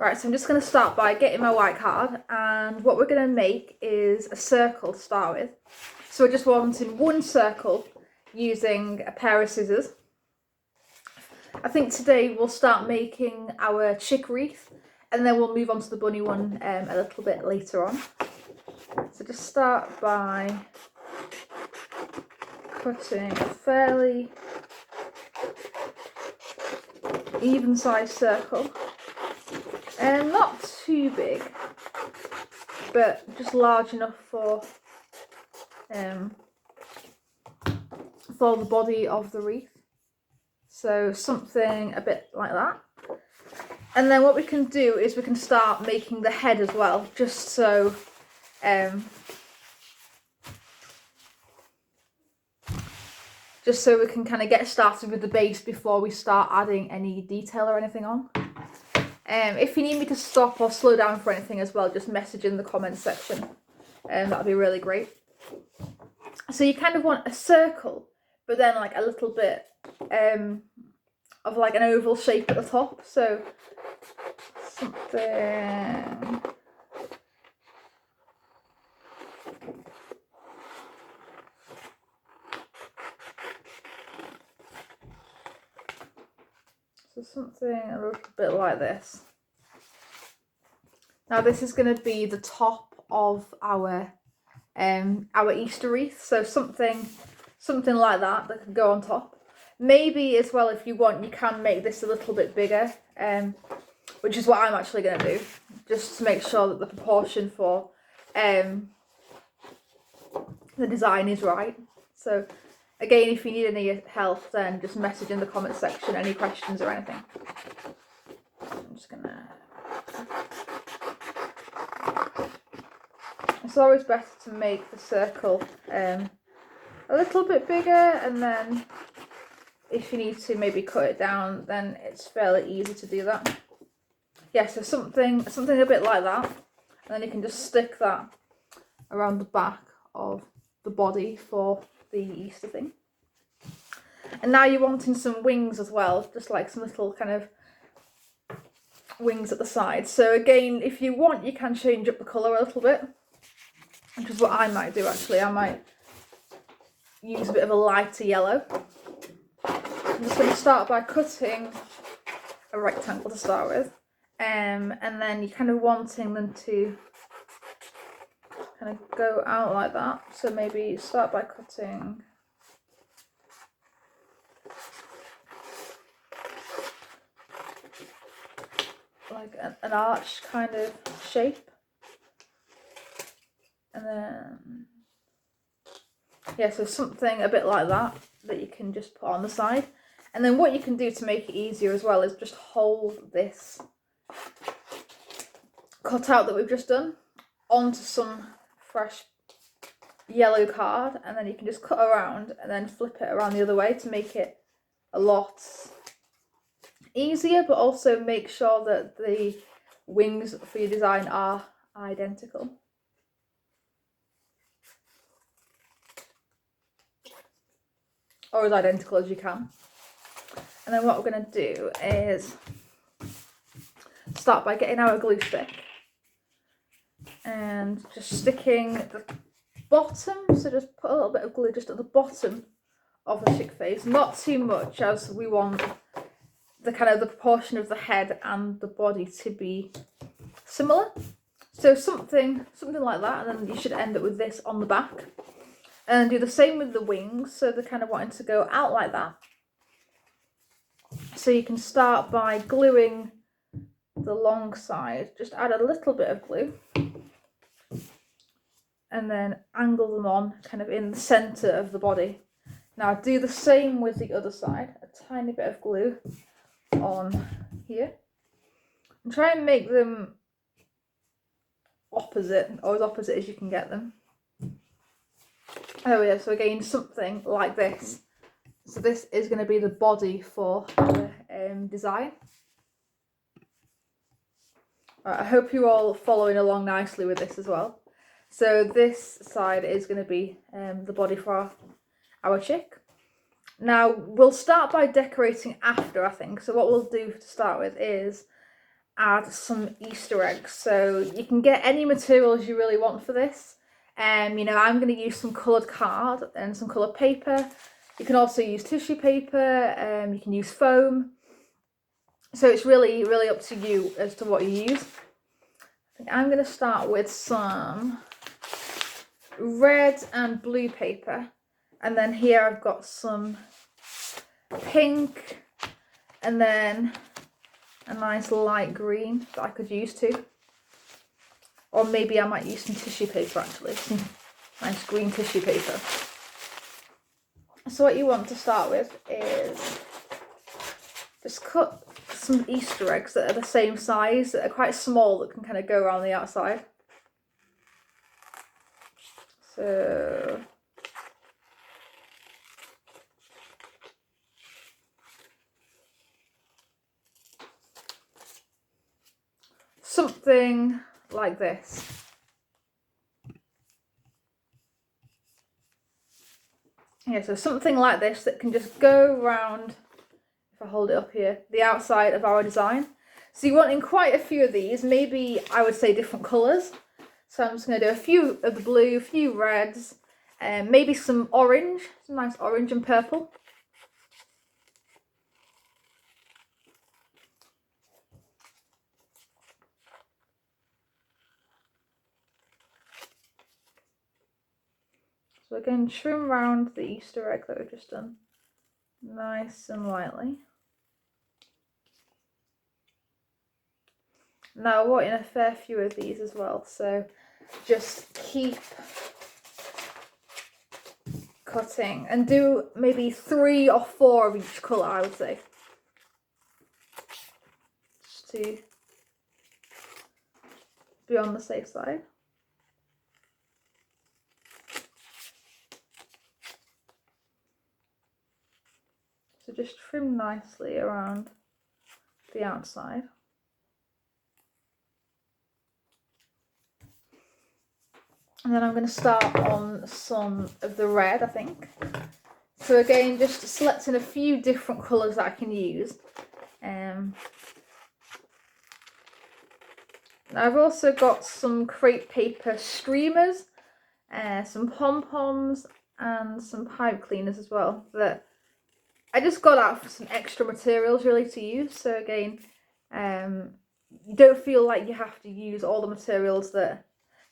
Right, so I'm just going to start by getting my white card, and what we're going to make is a circle to start with. So we're just wanting one circle using a pair of scissors. I think today we'll start making our chick wreath, and then we'll move on to the bunny one a little bit later on. So just start by cutting a fairly even sized circle. Not too big, but just large enough for the body of the wreath. So something a bit like that. And then what we can do is we can start making the head as well, just so we can kind of get started with the base before we start adding any detail or anything on. If you need me to stop or slow down for anything as well, just message in the comments section. That'd be really great. So you kind of want a circle, but then like a little bit of like an oval shape at the top. So something a little bit like this. Now this is going to be the top of our Easter wreath, so something like that can go on top. Maybe as well, if you want, you can make this a little bit bigger, which is what I'm actually going to do, just to make sure that the proportion for the design is right. So again, if you need any help, then just message in the comments section any questions or anything. I'm just gonna... It's always better to make the circle a little bit bigger, and then if you need to maybe cut it down, then it's fairly easy to do that. Yeah, so something a bit like that, and then you can just stick that around the back of the body for the Easter thing. And now you're wanting some wings as well, just like some little kind of wings at the side. So again, if you want, you can change up the colour a little bit, which is what I might do actually. I might use a bit of a lighter yellow. I'm just going to start by cutting a rectangle to start with, and then you're kind of wanting them to kind of go out like that. So maybe start by cutting like an arch kind of shape, and then yeah, so something a bit like that you can just put on the side. And then what you can do to make it easier as well is just hold this cutout that we've just done onto some fresh yellow card, and then you can just cut around and then flip it around the other way to make it a lot easier, but also make sure that the wings for your design are identical. Or as identical as you can. And then what we're going to do is start by getting our glue stick and just sticking the bottom, so just put a little bit of glue just at the bottom of the chick face, not too much, as we want the kind of the proportion of the head and the body to be similar. So something like that, and then you should end up with this on the back. And do the same with the wings, so they're kind of wanting to go out like that. So you can start by gluing the long side, just add a little bit of glue, and then angle them on kind of in the centre of the body. Now do the same with the other side, a tiny bit of glue on here, and try and make them opposite, or as opposite as you can get them. Oh yeah, so again, something like this. So this is going to be the body for the design. Right, I hope you're all following along nicely with this as well. So this side is going to be the body for our chick. Now we'll start by decorating after, I think. So what we'll do to start with is add some Easter eggs. So you can get any materials you really want for this. You know, I'm going to use some coloured card and some coloured paper. You can also use tissue paper, you can use foam. So it's really, really up to you as to what you use. I think I'm going to start with some red and blue paper. And then here I've got some pink and then a nice light green that I could use too. Or maybe I might use some tissue paper actually, some nice green tissue paper. So what you want to start with is just cut some Easter eggs that are the same size, that are quite small, that can kind of go around the outside. So something like this. Yeah, so something like this that can just go around, if I hold it up here, the outside of our design. So you want in quite a few of these, maybe I would say different colours. So I'm just going to do a few of the blue, a few reds, and maybe some orange, some nice orange and purple. So again, trim round the Easter egg that we've just done, nice and lightly. Now I want in a fair few of these as well, so just keep cutting and do maybe 3 or 4 of each colour, I would say. Just to be on the safe side. So just trim nicely around the outside. And then I'm going to start on some of the red, I think. So again, just selecting a few different colours that I can use. Now I've also got some crepe paper streamers, some pom-poms and some pipe cleaners as well, that I just got out for some extra materials really to use. So again, you don't feel like you have to use all the materials that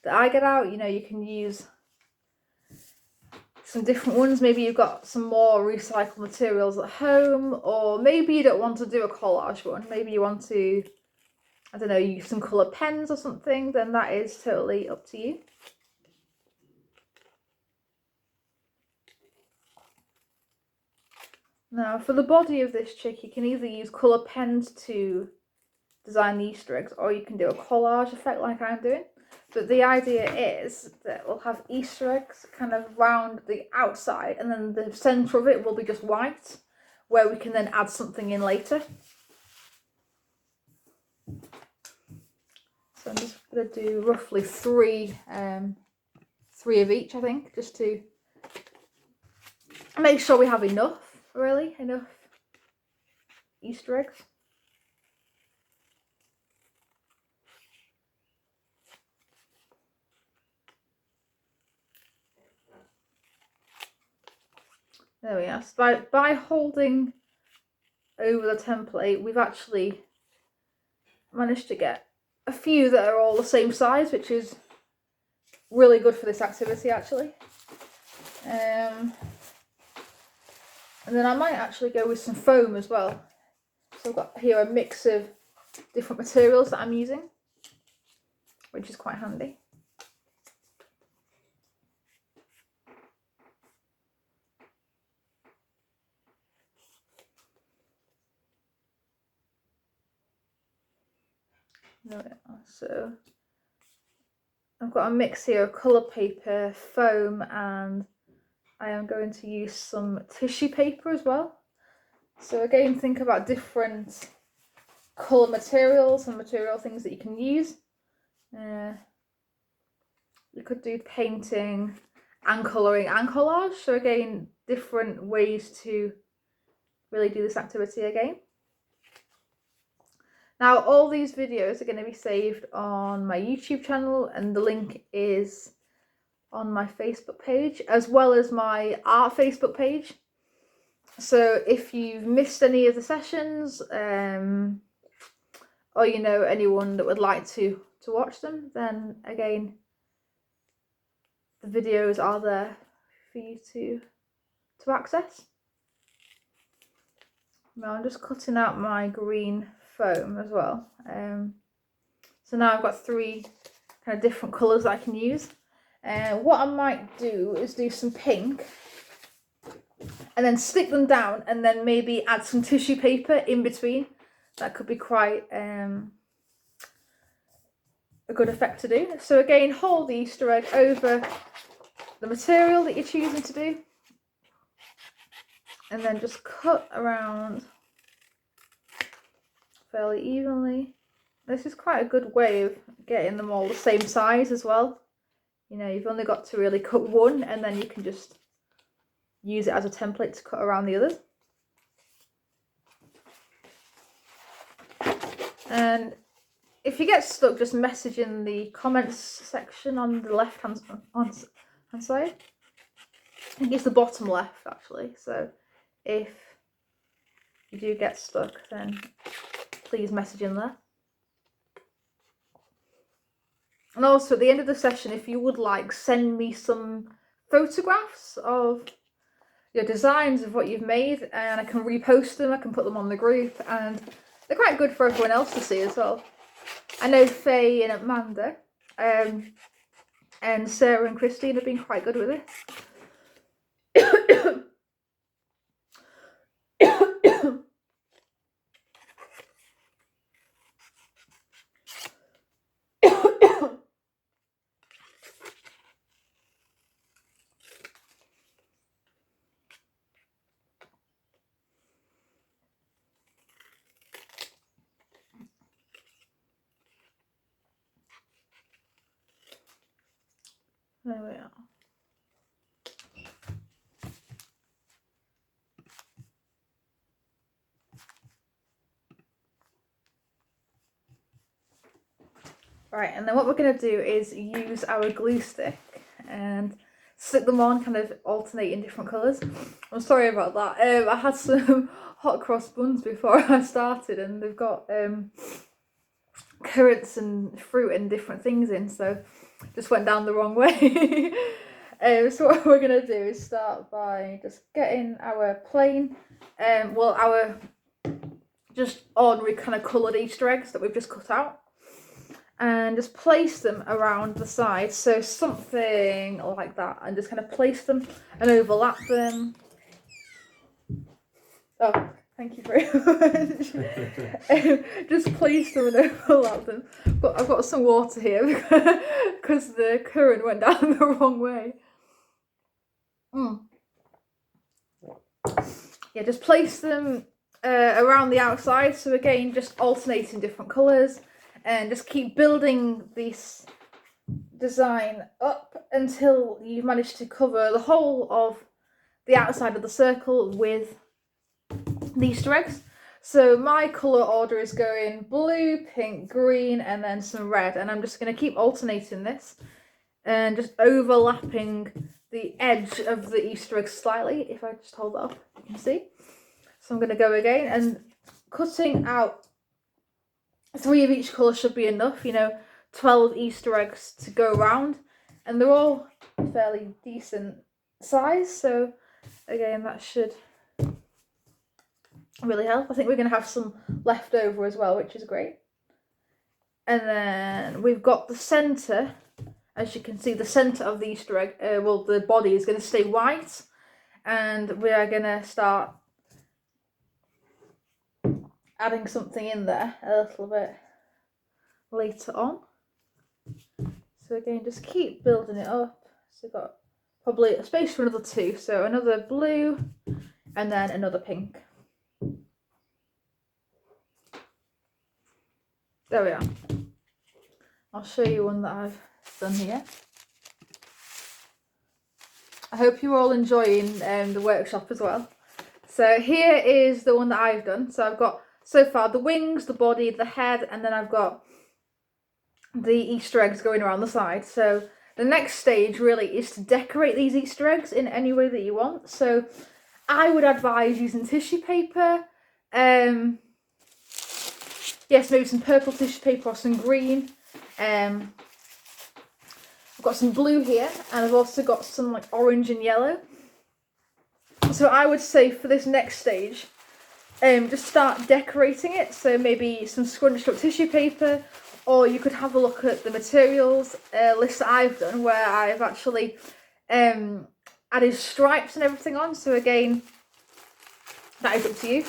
I get out. You know, you can use some different ones. Maybe you've got some more recycled materials at home, or maybe you don't want to do a collage one. Maybe you want to, I don't know, use some colour pens or something, then that is totally up to you. Now for the body of this chick, you can either use colour pens to design the Easter eggs, or you can do a collage effect like I'm doing. But the idea is that we'll have Easter eggs kind of round the outside, and then the centre of it will be just white, where we can then add something in later. So I'm just going to do roughly 3 of each, I think, just to make sure we have enough, really, enough Easter eggs. There we are. So by holding over the template, we've actually managed to get a few that are all the same size, which is really good for this activity actually. And then I might actually go with some foam as well. So I've got here a mix of different materials that I'm using, which is quite handy. There we are. So I've got a mix here of colour paper, foam, and I am going to use some tissue paper as well. So again, think about different colour materials and material things that you can use. You could do painting and colouring and collage. So again, different ways to really do this activity again. Now all these videos are going to be saved on my YouTube channel, and the link is on my Facebook page as well as my art Facebook page. So if you've missed any of the sessions, or you know anyone that would like to watch them, then again the videos are there for you to access. Now I'm just cutting out my green foam as well. So now I've got 3 kind of different colours that I can use. And what I might do is do some pink and then stick them down, and then maybe add some tissue paper in between. That could be quite a good effect to do. So again, hold the Easter egg over the material that you're choosing to do, and then just cut around fairly evenly. This is quite a good way of getting them all the same size as well. You know, you've only got to really cut one, and then you can just use it as a template to cut around the others. And if you get stuck, just message in the comments section on the left hand side. I think it's the bottom left actually. So if you do get stuck, then please message in there. And also at the end of the session, if you would like, send me some photographs of your designs of what you've made, and I can repost them, I can put them on the group, and they're quite good for everyone else to see as well. I know Faye and Amanda and Sarah and Christine have been quite good with it. There we are. Right, and then what we're going to do is use our glue stick and stick them on, kind of alternate in different colours. I'm sorry about that. I had some hot cross buns before I started, and they've got currants and fruit and different things in, so just went down the wrong way. So what we're going to do is start by just getting our plain, our just ordinary kind of coloured Easter eggs that we've just cut out, and just place them around the sides, so something like that, and just kind of place them and overlap them. Oh, thank you very much. Just place them and overlap them. But I've got some water here because the current went down the wrong way. Yeah, just place them around the outside, so again just alternating different colours, and just keep building this design up until you've managed to cover the whole of the outside of the circle with the Easter eggs. So my colour order is going blue, pink, green, and then some red, and I'm just going to keep alternating this and just overlapping the edge of the Easter egg slightly. If I just hold that up, you can see. So I'm going to go again, and cutting out 3 of each colour should be enough, you know, 12 Easter eggs to go around, and they're all fairly decent size, so again that should really help. I think we're going to have some left over as well, which is great. And then we've got the centre. As you can see, the centre of the Easter egg, the body is going to stay white, and we are going to start adding something in there a little bit later on. So again, just keep building it up. So we've got probably a space for another 2, so another blue and then another pink. There we are. I'll show you one that I've done here. I hope you're all enjoying the workshop as well. So here is the one that I've done. So I've got so far the wings, the body, the head, and then I've got the Easter eggs going around the side. So the next stage really is to decorate these Easter eggs in any way that you want. So I would advise using tissue paper. Yes, maybe some purple tissue paper or some green. I've got some blue here, and I've also got some like orange and yellow. So I would say for this next stage, just start decorating it. So maybe some scrunched up tissue paper, or you could have a look at the materials list that I've done, where I've actually added stripes and everything on. So again, that is up to you.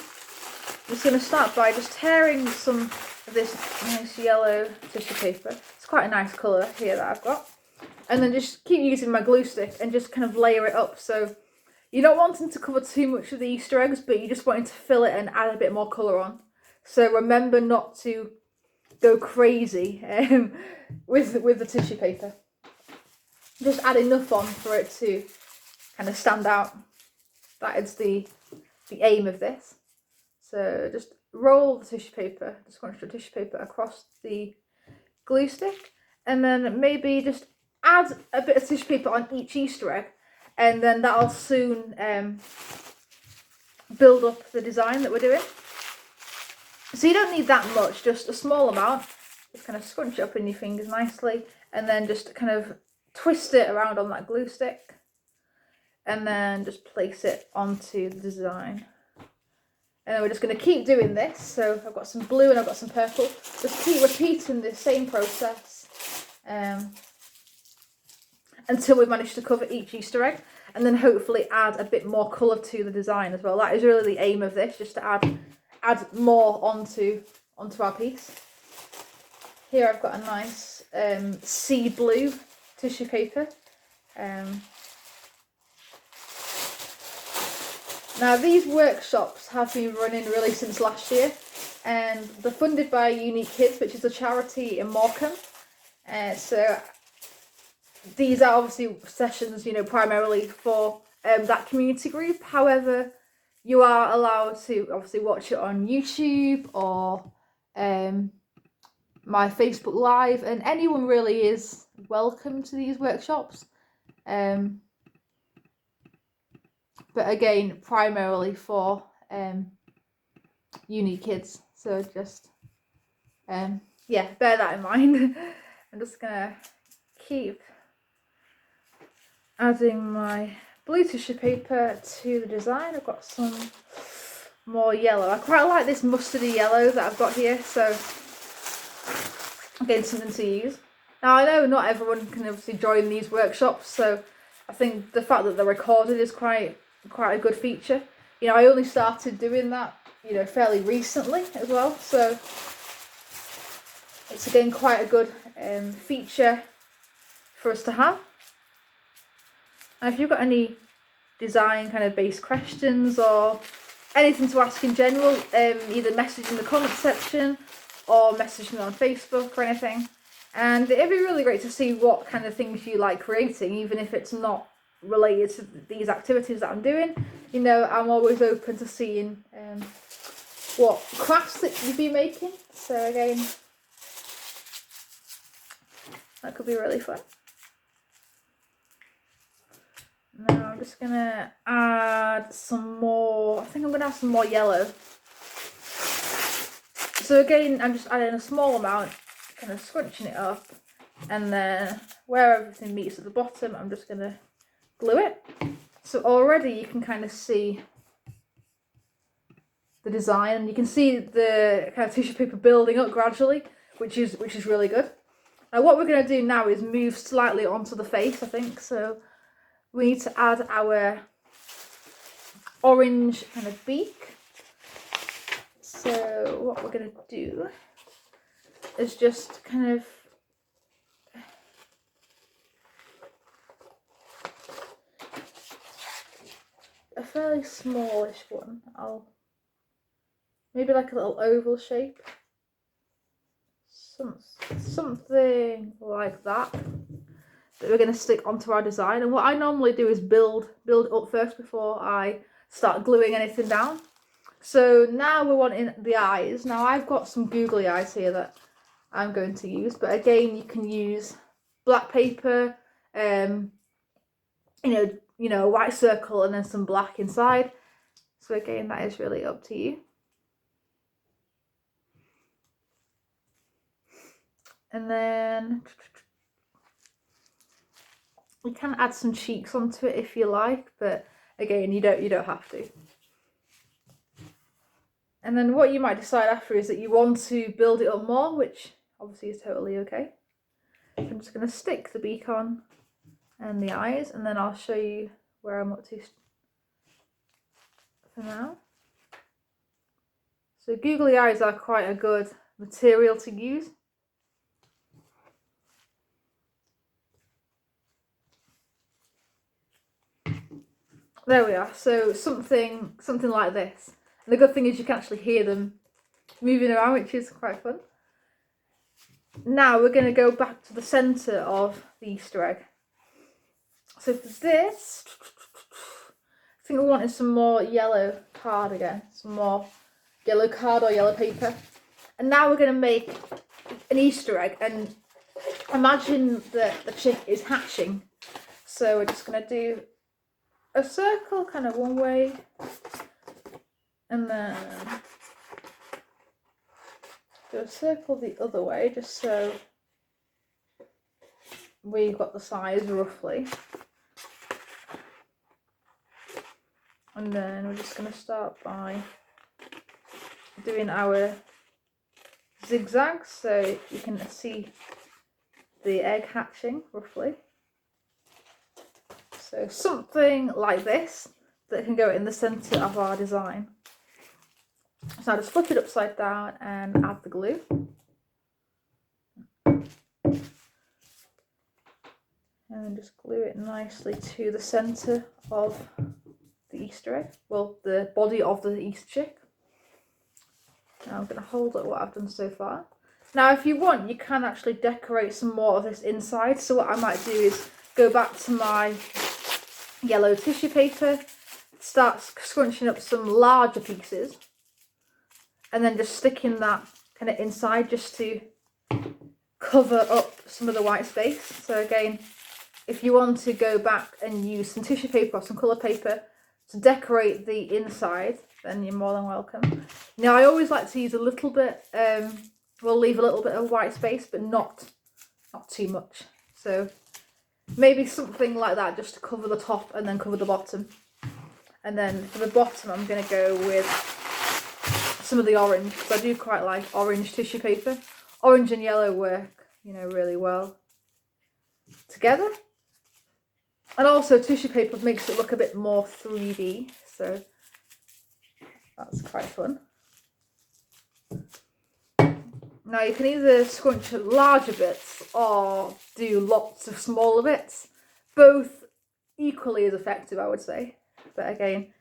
I'm just going to start by just tearing some of this nice yellow tissue paper. It's quite a nice colour here that I've got. And then just keep using my glue stick and just kind of layer it up. So you're not wanting to cover too much of the Easter eggs, but you're just wanting to fill it and add a bit more colour on. So remember not to go crazy with the tissue paper. Just add enough on for it to kind of stand out. That is the aim of this. So just roll the tissue paper, the scrunched up tissue paper across the glue stick, and then maybe just add a bit of tissue paper on each Easter egg, and then that'll soon build up the design that we're doing. So you don't need that much, just a small amount. Just kind of scrunch it up in your fingers nicely, and then just kind of twist it around on that glue stick, and then just place it onto the design. And then we're just going to keep doing this. So I've got some blue and I've got some purple. Just keep repeating the same process until we've managed to cover each Easter egg, and then hopefully add a bit more colour to the design as well. That is really the aim of this, just to add more onto our piece. Here I've got a nice sea blue tissue paper. Now these workshops have been running really since last year, and they're funded by Unique Kids, which is a charity in Morecambe. So these are obviously sessions, primarily for that community group. However, you are allowed to obviously watch it on YouTube or my Facebook Live, and anyone really is welcome to these workshops. But again, primarily for Unique Kids. So just, bear that in mind. I'm just gonna keep adding my blue tissue paper to the design. I've got some more yellow. I quite like this mustardy yellow that I've got here, so again, something to use. Now I know not everyone can obviously join these workshops, so I think the fact that they're recorded is quite a good feature. I only started doing that, fairly recently as well, so it's again quite a good feature for us to have. And if you've got any design kind of based questions or anything to ask in general, either message in the comment section or message me on Facebook or anything. And it'd be really great to see what kind of things you like creating, even if it's not related to these activities that I'm doing. I'm always open to seeing what crafts that you'd be making. So again, that could be really fun. Now I'm just gonna add some more. I think I'm gonna add some more yellow. So again, I'm just adding a small amount, kind of scrunching it up, and then where everything meets at the bottom, I'm just gonna glue it. So already you can kind of see the design, and you can see the kind of tissue paper building up gradually, which is really good. Now what we're going to do now is move slightly onto the face, I think. So we need to add our orange kind of beak. So what we're going to do is just kind of a fairly smallish one. Maybe like a little oval shape, something like that we're going to stick onto our design. And what I normally do is build up first before I start gluing anything down. So now we're wanting the eyes. Now I've got some googly eyes here that I'm going to use, but again, you can use black paper, you know, a white circle and then some black inside. So again, that is really up to you. And then you can add some cheeks onto it if you like, but again, you don't have to. And then what you might decide after is that you want to build it up more, which obviously is totally okay. I'm just going to stick the beak on and the eyes, and then I'll show you where I'm up to for now. So googly eyes are quite a good material to use. There we are. So something like this. And the good thing is you can actually hear them moving around, which is quite fun. Now we're going to go back to the centre of the Easter egg. So for this, I think we wanted some more yellow card again, some more yellow card or yellow paper. And now we're going to make an Easter egg, and imagine that the chick is hatching. So we're just going to do a circle kind of one way, and then do a circle the other way, just so we've got the size roughly. And then we're just going to start by doing our zigzags so you can see the egg hatching roughly. So something like this that can go in the centre of our design. So I'll just flip it upside down and add the glue. And just glue it nicely to the centre of the Easter egg. Well, the body of the Easter chick. Now I'm going to hold up what I've done so far. Now if you want, you can actually decorate some more of this inside. So what I might do is go back to my yellow tissue paper, start scrunching up some larger pieces, and then just sticking that kind of inside just to cover up some of the white space. So again, if you want to go back and use some tissue paper or some colour paper to decorate the inside, then you're more than welcome. Now I always like to use a little bit, we'll leave a little bit of white space, but not too much. So maybe something like that, just to cover the top and then cover the bottom. And then for the bottom, I'm going to go with some of the orange, because I do quite like orange tissue paper. Orange and yellow work, you know, really well together. And also tissue paper makes it look a bit more 3D, so that's quite fun. Now you can either scrunch larger bits or do lots of smaller bits. Both equally as effective, I would say. But again,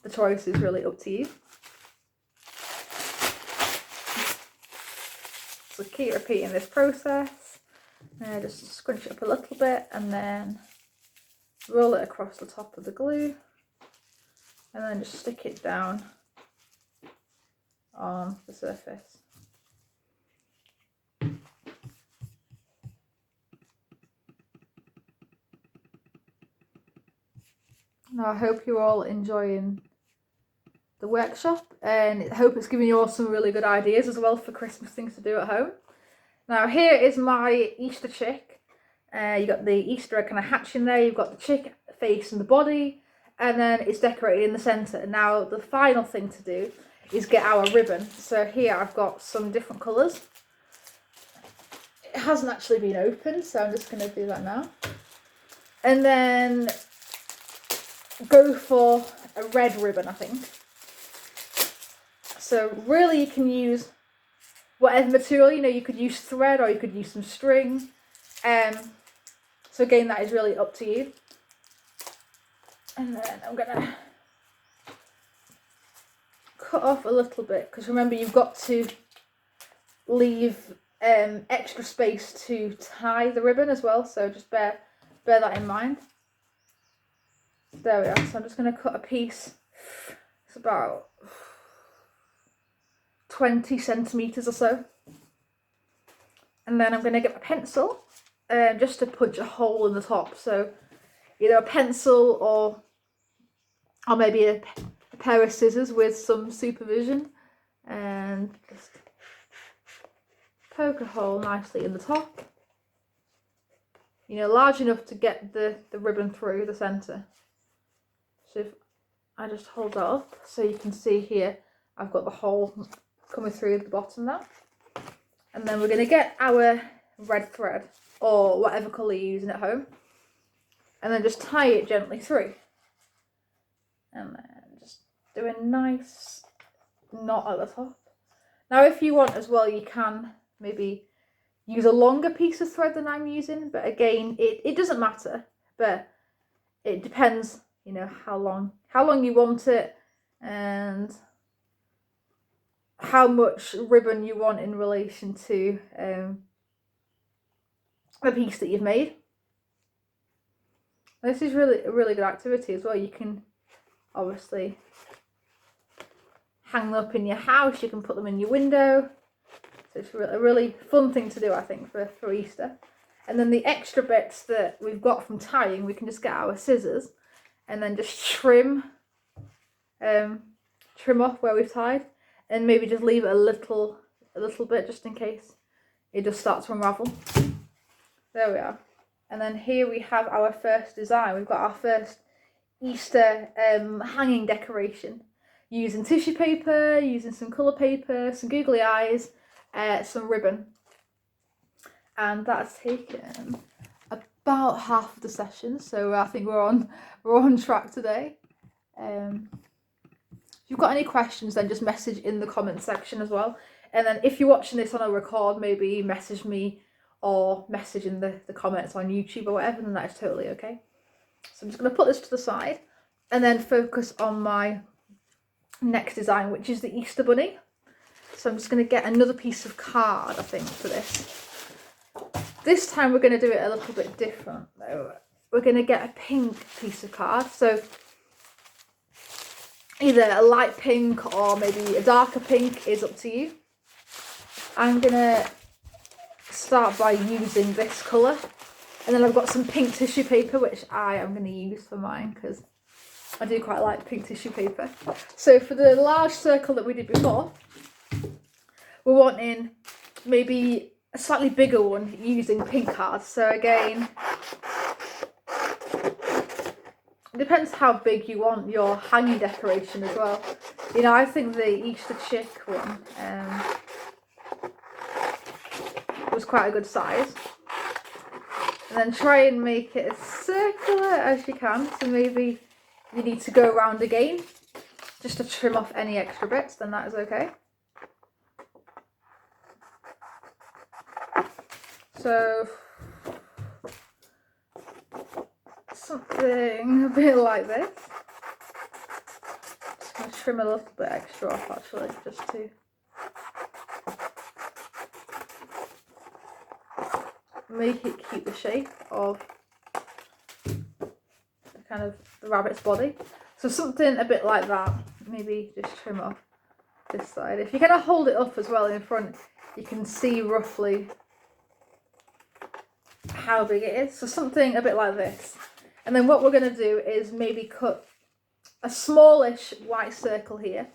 the choice is really up to you. So keep repeating this process. Just scrunch it up a little bit and then roll it across the top of the glue. And then just stick it down on the surface. Now I hope you're all enjoying the workshop, and I hope it's giving you all some really good ideas as well for Christmas things to do at home. Now here is my Easter chick. You got the Easter egg kind of hatching there, you've got the chick face and the body, and then it's decorated in the centre. Now the final thing to do is get our ribbon. So here I've got some different colours. It hasn't actually been opened, so I'm just going to do that now. And then go for a red ribbon, I think. So really you can use whatever material, you know, you could use thread or you could use some string. So again, that is really up to you. And then I'm gonna cut off a little bit, because remember you've got to leave extra space to tie the ribbon as well, so just bear that in mind. There we are. So I'm just going to cut a piece. It's about 20 centimeters or so. And then I'm going to get my pencil just to punch a hole in the top. So either a pencil or maybe a pair of scissors with some supervision, and just poke a hole nicely in the top. You know, large enough to get the ribbon through the centre. So if I just hold that up, so you can see here, I've got the hole coming through the bottom now. And then we're going to get our red thread, or whatever colour you're using at home, and then just tie it gently through. And then just do a nice knot at the top. Now if you want as well, you can maybe use a longer piece of thread than I'm using, but again, it doesn't matter, but it depends, you know, how long you want it and how much ribbon you want in relation to the piece that you've made. This is really a really good activity as well. You can obviously hang them up in your house, you can put them in your window. So it's a really fun thing to do, I think, for Easter. And then the extra bits that we've got from tying, we can just get our scissors and then just trim off where we've tied, and maybe just leave it a little bit just in case it just starts to unravel. There we are. And then here we have our first design. We've got our first Easter hanging decoration using tissue paper, using some colour paper, some googly eyes, some ribbon. And that's taken about half of the session, so I think we're on track today. If you've got any questions, then just message in the comment section as well. And then if you're watching this on a record, maybe message me or message in the comments on YouTube or whatever, then that is totally okay. So I'm just going to put this to the side and then focus on my next design, which is the Easter bunny. So I'm just going to get another piece of card, I think, for this. This time we're going to do it a little bit different though. We're going to get a pink piece of card. So either a light pink or maybe a darker pink is up to you. I'm going to start by using this colour. And then I've got some pink tissue paper, which I am going to use for mine because I do quite like pink tissue paper. So for the large circle that we did before, we're wanting maybe a slightly bigger one using pink cards. So again, it depends how big you want your hanging decoration as well. You know, I think the Easter chick one was quite a good size. And then try and make it as circular as you can. So maybe you need to go around again just to trim off any extra bits, then that is okay. So something a bit like this. Just going to trim a little bit extra off actually, just to make it keep the shape of kind of the rabbit's body. So something a bit like that, maybe just trim off this side. If you kind of hold it up as well in front, you can see roughly how big it is. So something a bit like this. And then what we're going to do is maybe cut a smallish white circle here.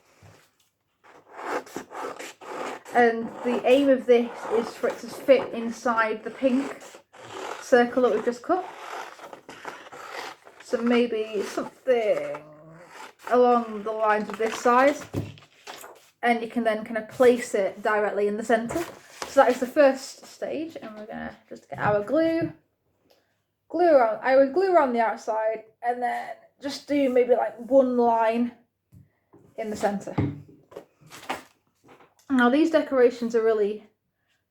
And the aim of this is for it to fit inside the pink circle that we've just cut. So maybe something along the lines of this size. And you can then kind of place it directly in the centre. So that is the first stage, and we're going to just get our glue around. I would glue around the outside and then just do maybe like one line in the centre. Now these decorations are really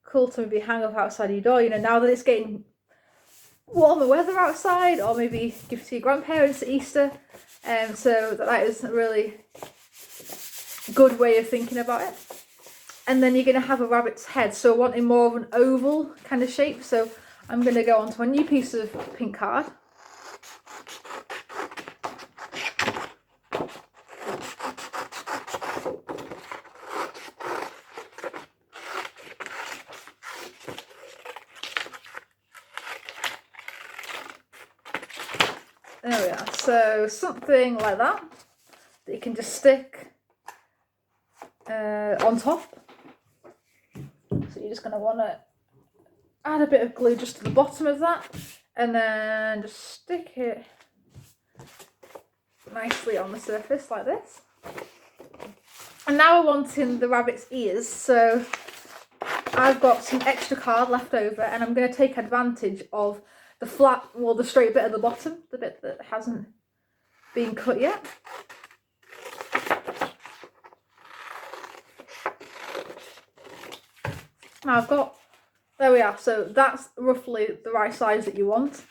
cool to maybe hang up outside your door, you know, now that it's getting warmer weather outside, or maybe give to your grandparents at Easter. So that is a really good way of thinking about it. And then you're going to have a rabbit's head, so wanting more of an oval kind of shape. So I'm going to go onto a new piece of pink card. There we are. So something like that you can just stick on top. So you're just going to want to add a bit of glue just to the bottom of that, and then just stick it nicely on the surface like this. And now we're wanting the rabbit's ears, so I've got some extra card left over, and I'm going to take advantage of the flat, well, the straight bit at the bottom, the bit that hasn't been cut yet. Now I've got, there we are, so that's roughly the right size that you want.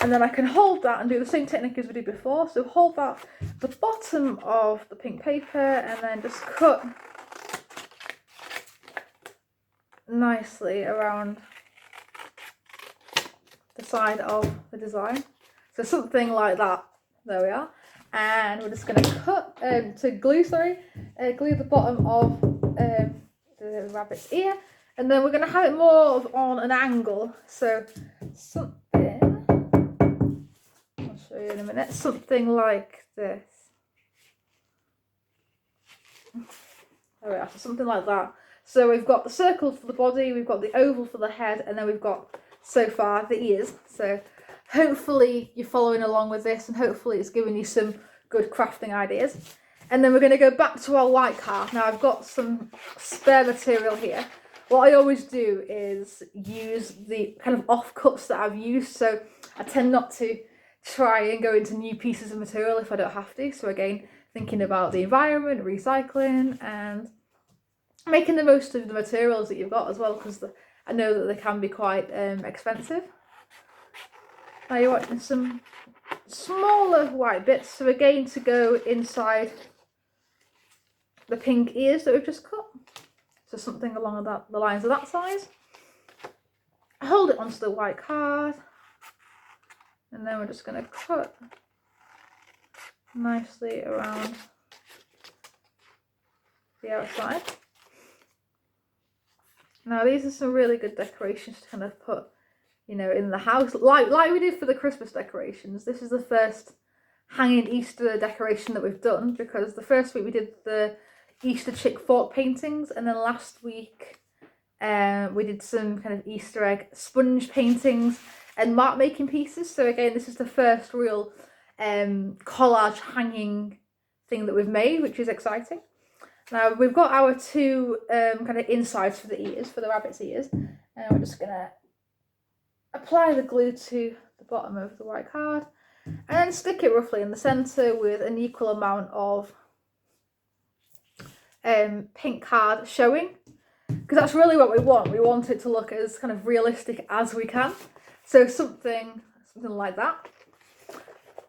And then I can hold that and do the same technique as we did before. So hold that at the bottom of the pink paper and then just cut nicely around the side of the design. So something like that. There we are. And we're just going to cut, glue the bottom of the rabbit's ear. And then we're going to have it more on an angle. So something, I'll show you in a minute, something like this. There we are, so something like that. So we've got the circle for the body, we've got the oval for the head, and then we've got, so far, the ears. So hopefully you're following along with this, and hopefully it's giving you some good crafting ideas. And then we're going to go back to our white card. Now I've got some spare material here. What I always do is use the kind of offcuts that I've used, so I tend not to try and go into new pieces of material if I don't have to. So again, thinking about the environment, recycling, and making the most of the materials that you've got as well, because I know that they can be quite expensive. Now you're watching some smaller white bits, so again to go inside the pink ears that we've just cut. So something along the lines of that size. Hold it onto the white card, and then we're just going to cut nicely around the outside. Now these are some really good decorations to kind of put, you know, in the house, like we did for the Christmas decorations. This is the first hanging Easter decoration that we've done, because the first week we did the Easter chick fork paintings, and then last week we did some kind of Easter egg sponge paintings and mark making pieces. So again, this is the first real collage hanging thing that we've made, which is exciting. Now we've got our two kind of insides for the ears, for the rabbit's ears, and we're just gonna apply the glue to the bottom of the white card and then stick it roughly in the centre with an equal amount of pink card showing, because that's really what we want. We want it to look as kind of realistic as we can. So something like that.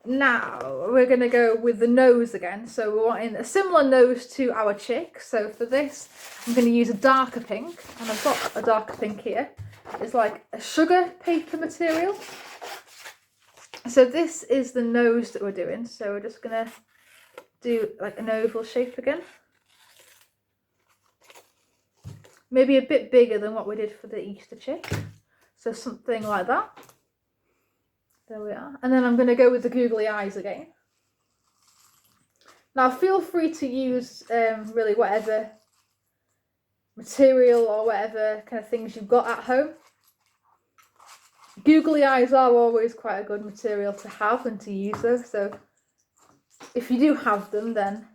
Now we're going to go with the nose again. So we're wanting a similar nose to our chick. So for this, I'm going to use a darker pink, and I've got a darker pink here. It's like a sugar paper material. So this is the nose that we're doing. So we're just going to do like an oval shape again. Maybe a bit bigger than what we did for the Easter chick. So something like that. There we are. And then I'm going to go with the googly eyes again. Now feel free to use really whatever material or whatever kind of things you've got at home. Googly eyes are always quite a good material to have and to use though. So if you do have them, then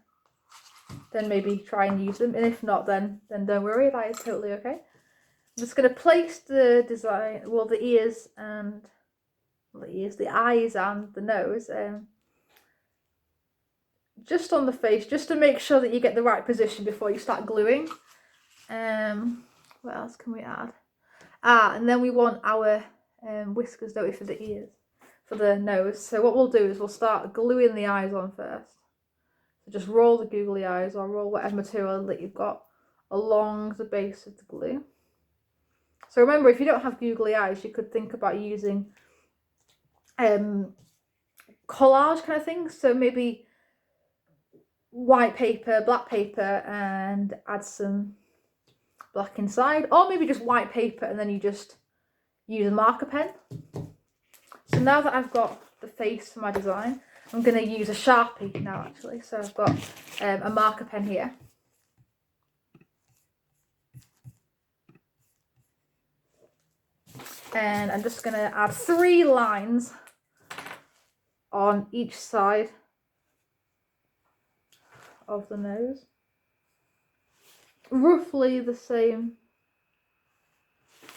maybe try and use them, and if not, then don't worry, that is totally okay. I'm just going to place the design, well, the ears and the eyes and the nose just on the face, just to make sure that you get the right position before you start gluing. What else can we add? And then we want our whiskers, don't we, for the ears, for the nose. So what we'll do is we'll start gluing the eyes on first. So just roll the googly eyes, or roll whatever material that you've got along the base of the glue. So remember, if you don't have googly eyes, you could think about using collage kind of things. So maybe white paper, black paper, and add some black inside, or maybe just white paper and then you just use a marker pen. So now that I've got the face for my design, I'm going to use a Sharpie now actually. So I've got a marker pen here. And I'm just going to add 3 lines on each side of the nose. Roughly the same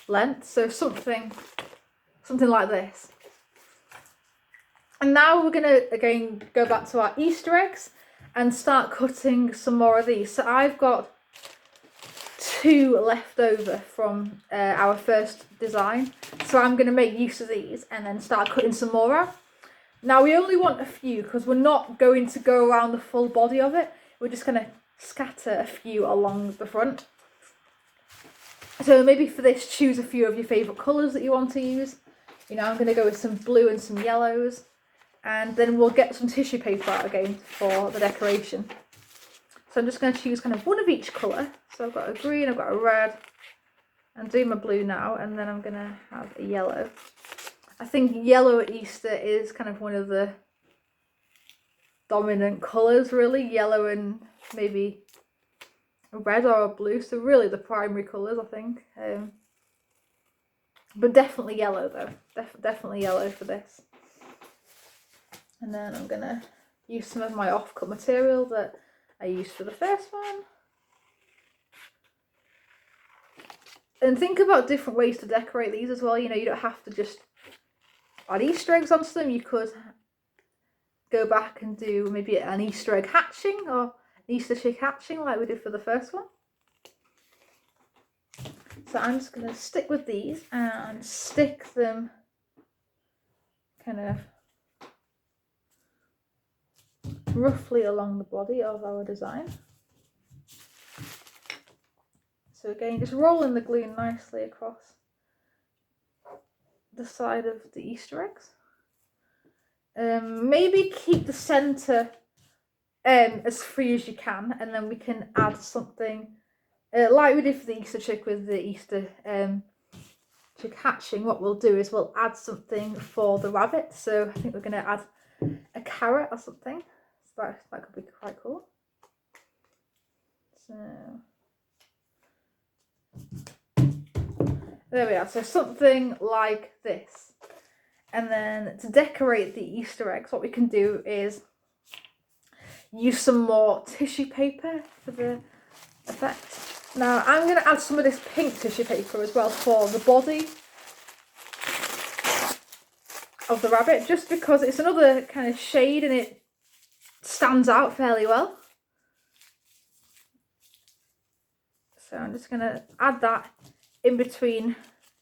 length, so something like this. And now we're going to again go back to our Easter eggs and start cutting some more of these. So I've got 2 left over from our first design, so I'm going to make use of these and then start cutting some more out. Now we only want a few because we're not going to go around the full body of it, we're just going to scatter a few along the front. So maybe for this, choose a few of your favourite colours that you want to use. You know, I'm going to go with some blue and some yellows, and then we'll get some tissue paper out again for the decoration. So I'm just going to choose kind of one of each colour. So I've got a green, I've got a red, and do my blue now, and then I'm going to have a yellow. I think yellow at Easter is kind of one of the dominant colours really, yellow and maybe a red or a blue, so really the primary colours I think. But definitely yellow though, definitely yellow for this. And then I'm going to use some of my off-cut material that I used for the first one. And think about different ways to decorate these as well. You know, you don't have to just add Easter eggs onto them. You could go back and do maybe an Easter egg hatching or an Easter chick hatching like we did for the first one. So I'm just going to stick with these and stick them kind of roughly along the body of our design. So again, just rolling the glue nicely across the side of the Easter eggs. Maybe keep the centre as free as you can, and then we can add something like we did for the Easter chick with the Easter chick hatching. What we'll do is we'll add something for the rabbit. So I think we're going to add a carrot or something. So that could be quite cool. So there we are. So something like this. And then to decorate the Easter eggs, what we can do is use some more tissue paper for the effect. Now I'm going to add some of this pink tissue paper as well for the body of the rabbit, just because it's another kind of shade and it stands out fairly well. So I'm just going to add that in between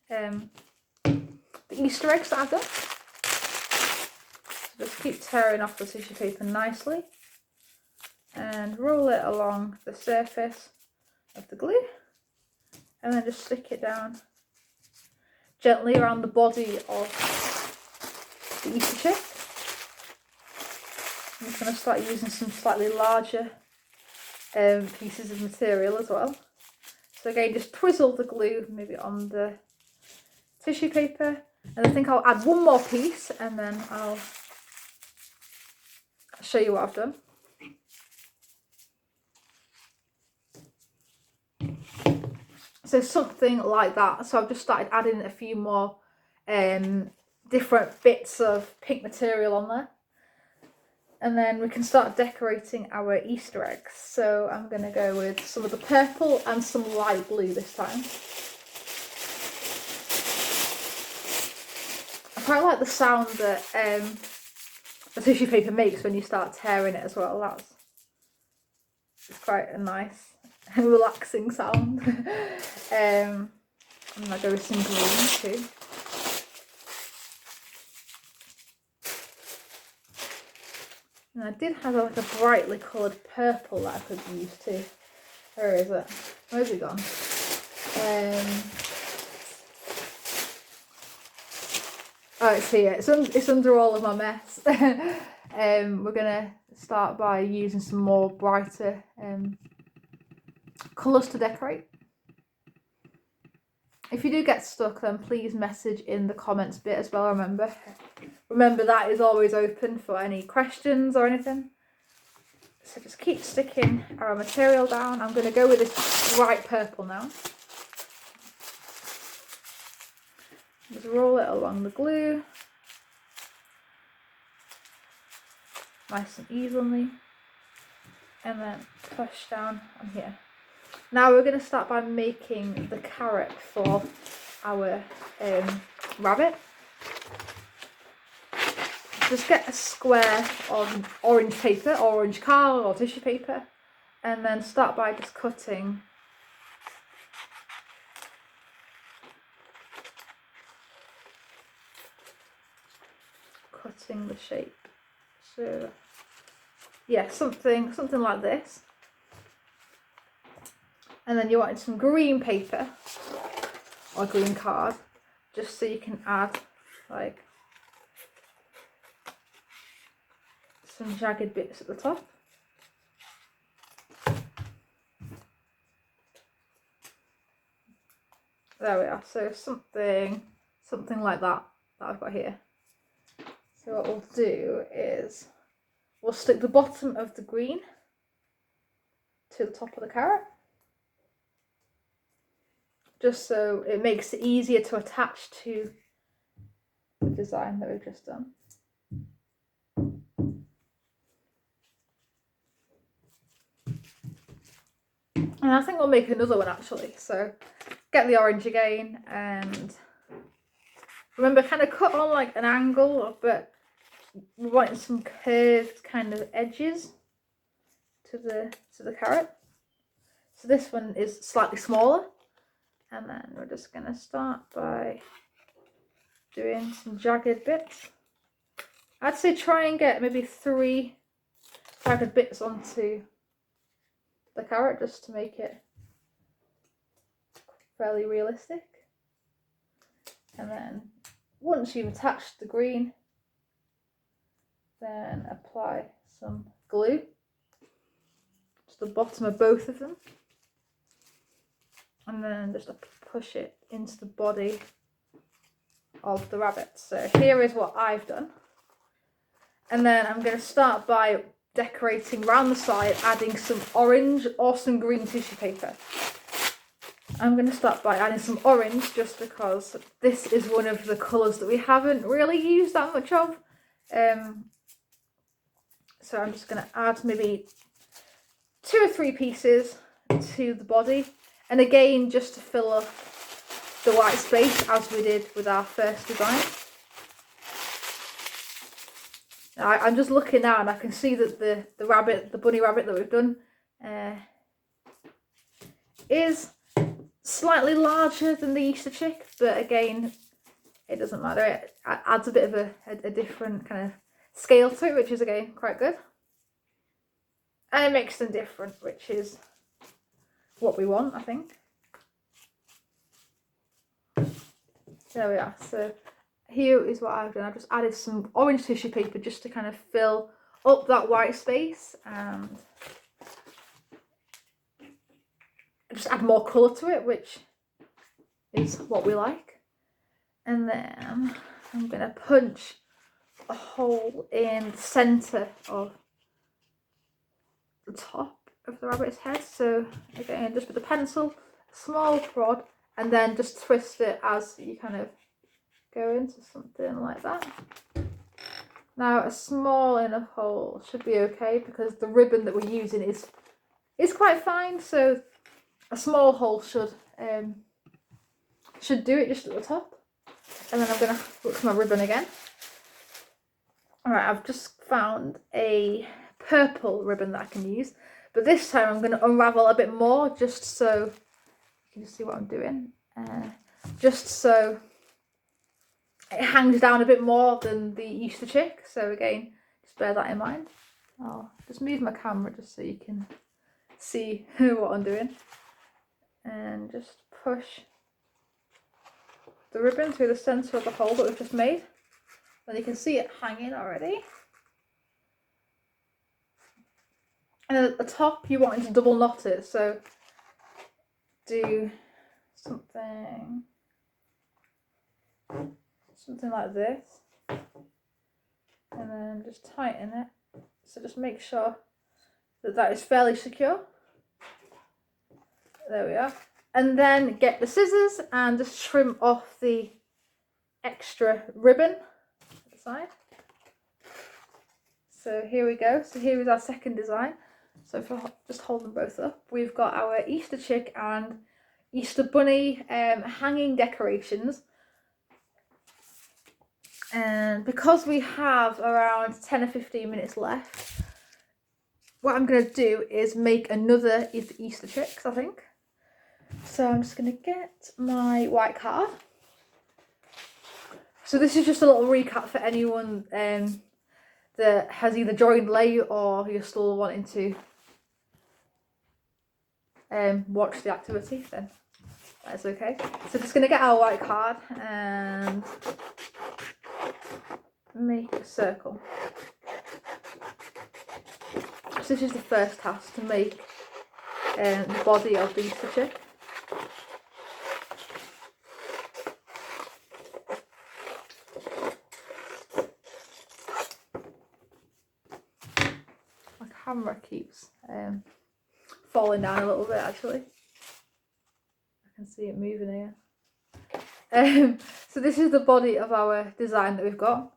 the Easter eggs that I've done. So just keep tearing off the tissue paper nicely and roll it along the surface of the glue, and then just stick it down gently around the body of the Easter chick. I'm just going to start using some slightly larger pieces of material as well. So again, just twizzle the glue maybe on the tissue paper, and I think I'll add one more piece and then I'll show you what I've done. So something like that. So I've just started adding a few more different bits of pink material on there. And then we can start decorating our Easter eggs. So I'm going to go with some of the purple and some light blue this time. I quite like the sound that the tissue paper makes when you start tearing it as well. It's quite a nice relaxing sound. I'm going to go with some green too. And I did have like a brightly coloured purple that I could use too. Where is it? Where's it gone? Oh, it's here. It's under all of my mess. We're gonna start by using some more brighter colours to decorate. If you do get stuck, then please message in the comments bit as well. Remember that is always open for any questions or anything. So just keep sticking our material down. I'm going to go with this bright purple now. Just roll it along the glue, nice and evenly, and then push down on here. Now we're going to start by making the carrot for our rabbit. Just get a square of orange paper, or orange card or tissue paper, and then start by just cutting the shape. So yeah, something like this. And then you want some green paper or green card, just so you can add like some jagged bits at the top. There we are. So something like that I've got here. So what we'll do is we'll stick the bottom of the green to the top of the carrot, just so it makes it easier to attach to the design that we've just done. And I think we'll make another one actually. So get the orange again, and remember, kind of cut on like an angle, but we want some curved kind of edges to the carrot. So this one is slightly smaller, and then we're just going to start by doing some jagged bits. I'd say try and get maybe 3 jagged bits onto the carrot just to make it fairly realistic. And then once you've attached the green, then apply some glue to the bottom of both of them, and then just push it into the body of the rabbit. So here is what I've done, and then I'm going to start by decorating around the side, adding some orange or some green tissue paper. I'm going to start by adding some orange just because this is one of the colours that we haven't really used that much of. So I'm just going to add maybe 2 or 3 pieces to the body, and again just to fill up the white space as we did with our first design. Now, I'm just looking now and I can see that the bunny rabbit that we've done is slightly larger than the Easter chick, but again it doesn't matter. It adds a bit of a different kind of scale to it, which is again quite good, and it makes them different, which is what we want, I think. There we are. So here is what I've done. I've just added some orange tissue paper just to kind of fill up that white space and just add more colour to it, which is what we like. And then I'm going to punch a hole in the centre of the top of the rabbit's head. So again, just with the pencil, a small prod, and then just twist it as you kind of go into something like that. Now a small enough hole should be okay because the ribbon that we're using is quite fine, so a small hole should do it just at the top. And then I'm going to look for my ribbon again. Alright, I've just found a purple ribbon that I can use, but this time I'm going to unravel a bit more just so you can see what I'm doing. Just so it hangs down a bit more than the Easter chick, so again, just bear that in mind. I'll just move my camera just so you can see what I'm doing, and just push the ribbon through the centre of the hole that we've just made. And you can see it hanging already. And at the top you want to double knot it, so do something something like this, and then just tighten it. So just make sure that that is fairly secure. There we are. And then get the scissors and just trim off the extra ribbon at the side. So here we go. So here is our second design. So if I just hold them both up, we've got our Easter chick and Easter bunny hanging decorations. And because we have around 10 or 15 minutes left, what I'm going to do is make another Easter chicks, I think. So I'm just going to get my white card. So this is just a little recap for anyone that has either joined late or you're still wanting to watch the activity, then that's okay. So just going to get our white card and make a circle. So this is the first task, to make the body of the Easter chick. My camera keeps falling down a little bit actually. I can see it moving here. So this is the body of our design that we've got.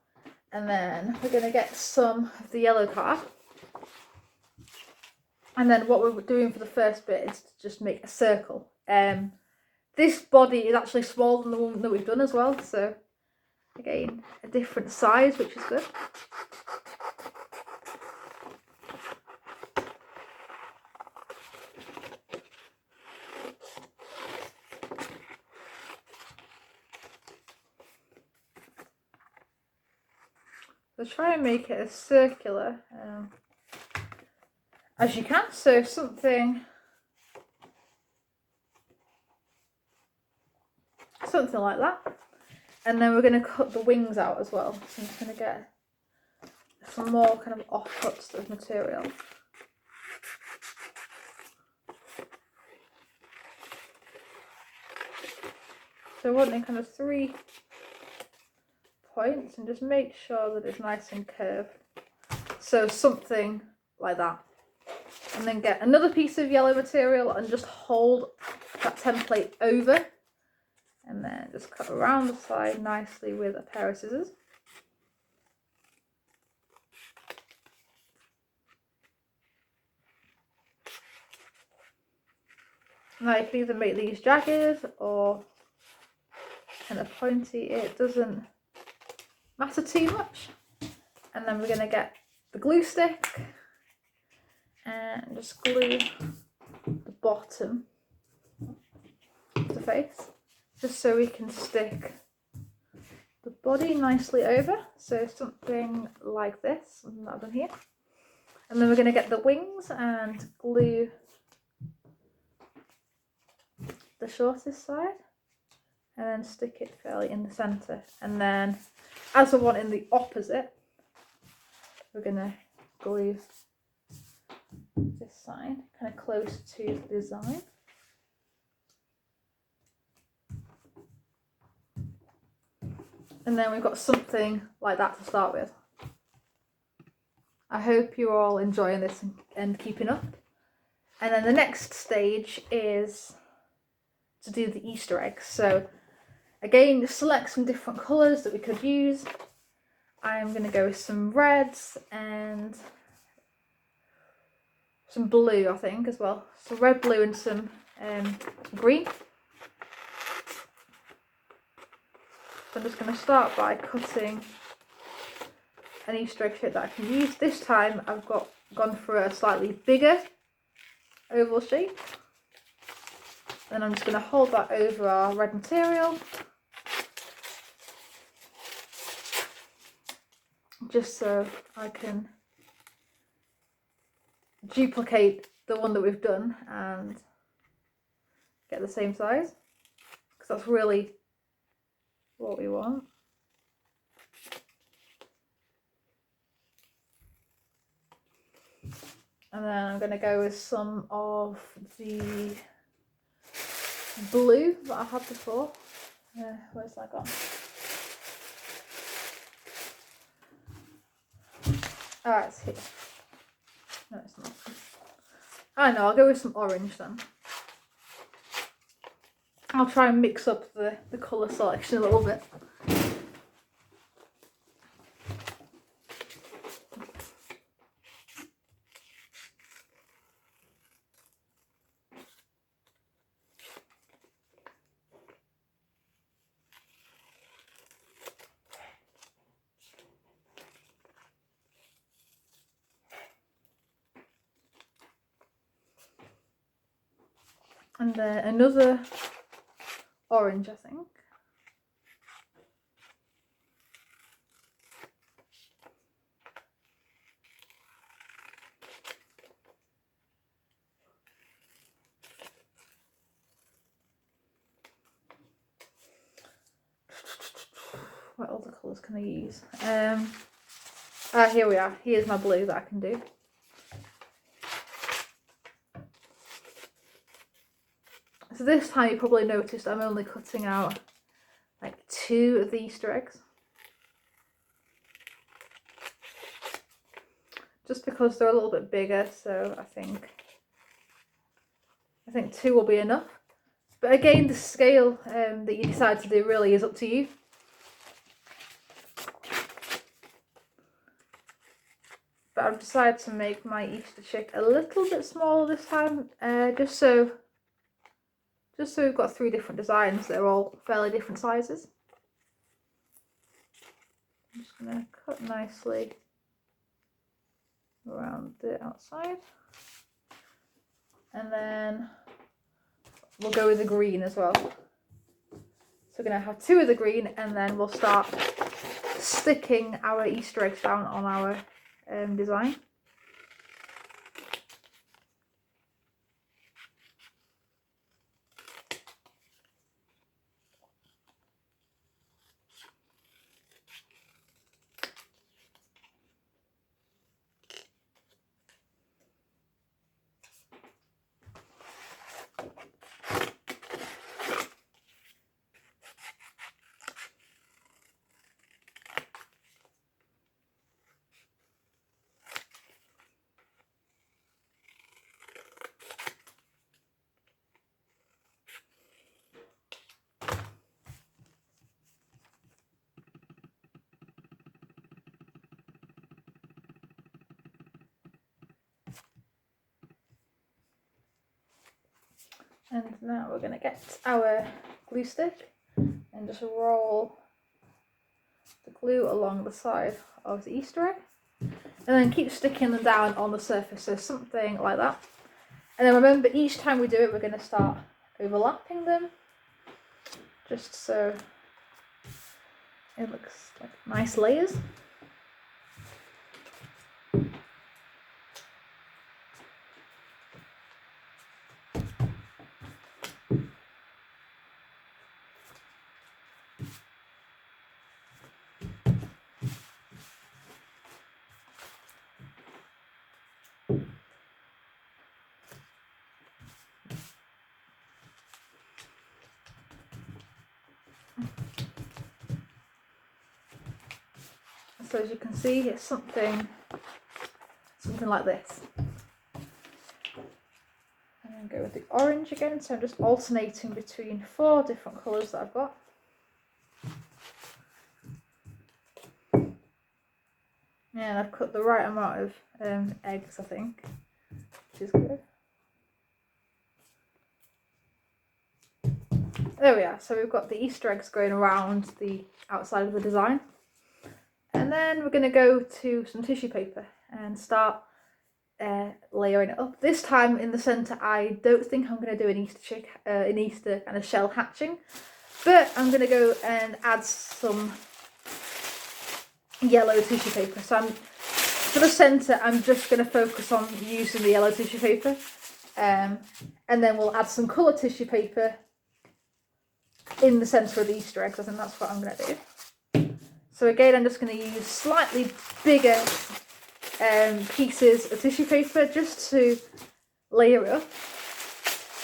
And then we're going to get some of the yellow card. And then what we're doing for the first bit is to just make a circle. This body is actually smaller than the one that we've done as well. So again, a different size, which is good. So try and make it as circular as you can. So something like that. And then we're going to cut the wings out as well. So I'm just going to get some more kind of offcuts of material. So wanting kind of 3 points, and just make sure that it's nice and curved. So something like that. And then get another piece of yellow material and just hold that template over. And then just cut around the side nicely with a pair of scissors. Now you can either make these jagged or kind of pointy, it doesn't matter too much. And then we're going to get the glue stick and just glue the bottom of the face, just so we can stick the body nicely over. So something like this, something that I've done here. And then we're going to get the wings and glue the shortest side and then stick it fairly in the centre. And then as we're wanting the opposite, we're going to glue this side kind of close to the design. And then we've got something like that to start with. I hope you're all enjoying this and keeping up. And then the next stage is to do the Easter eggs. So again, just select some different colours that we could use. I'm going to go with some reds and some blue, I think, as well. So red, blue and some green. So I'm just going to start by cutting an Easter egg shape that I can use. This time I've gone for a slightly bigger oval shape. Then I'm just going to hold that over our red material, just so I can duplicate the one that we've done and get the same size, because that's really what we want. And then I'm going to go with some of the blue that I had before. Where's that gone? Ah, it's here. No, it's not. I know, I'll go with some orange then. I'll try and mix up the colour selection a little bit. And then another orange, I think. What other colours can I use? Here we are. Here's my blue that I can do. So this time you probably noticed I'm only cutting out like 2 of the Easter eggs. Just because they're a little bit bigger, so I think 2 will be enough. But again, the scale that you decide to do really is up to you. But I've decided to make my Easter chick a little bit smaller this time, just so we've got 3 different designs. They're all fairly different sizes. I'm just going to cut nicely around the outside. And then we'll go with the green as well. So we're going to have 2 of the green, and then we'll start sticking our Easter eggs down on our design. And now we're going to get our glue stick and just roll the glue along the side of the Easter egg, and then keep sticking them down on the surface, so something like that. And then remember, each time we do it, we're going to start overlapping them, just so it looks like nice layers. So as you can see, it's something like this. And then go with the orange again, so I'm just alternating between 4 different colours that I've got. And I've cut the right amount of eggs, I think, which is good. There we are, so we've got the Easter eggs going around the outside of the design. And then we're going to go to some tissue paper and start layering it up. This time in the centre, I don't think I'm going to do an Easter kind of shell hatching, but I'm going to go and add some yellow tissue paper. So for the centre, I'm just going to focus on using the yellow tissue paper, and then we'll add some coloured tissue paper in the centre of the Easter eggs. I think that's what I'm going to do. So again, I'm just going to use slightly bigger pieces of tissue paper just to layer it up,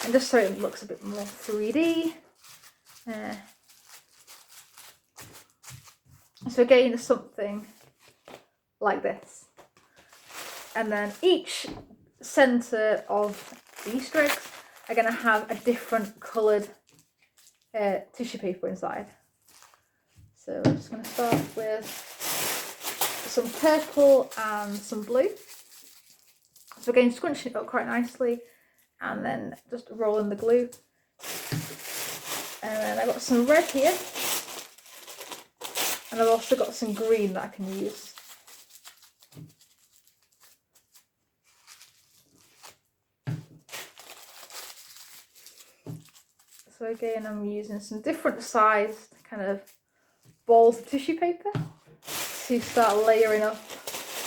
and just so it looks a bit more 3D. So again, something like this. And then each centre of the Easter eggs are going to have a different coloured tissue paper inside. So I'm just going to start with some purple and some blue. So again, scrunching it up quite nicely and then just rolling the glue. And then I've got some red here. And I've also got some green that I can use. So again, I'm using some different sized kind of balls of tissue paper to start layering up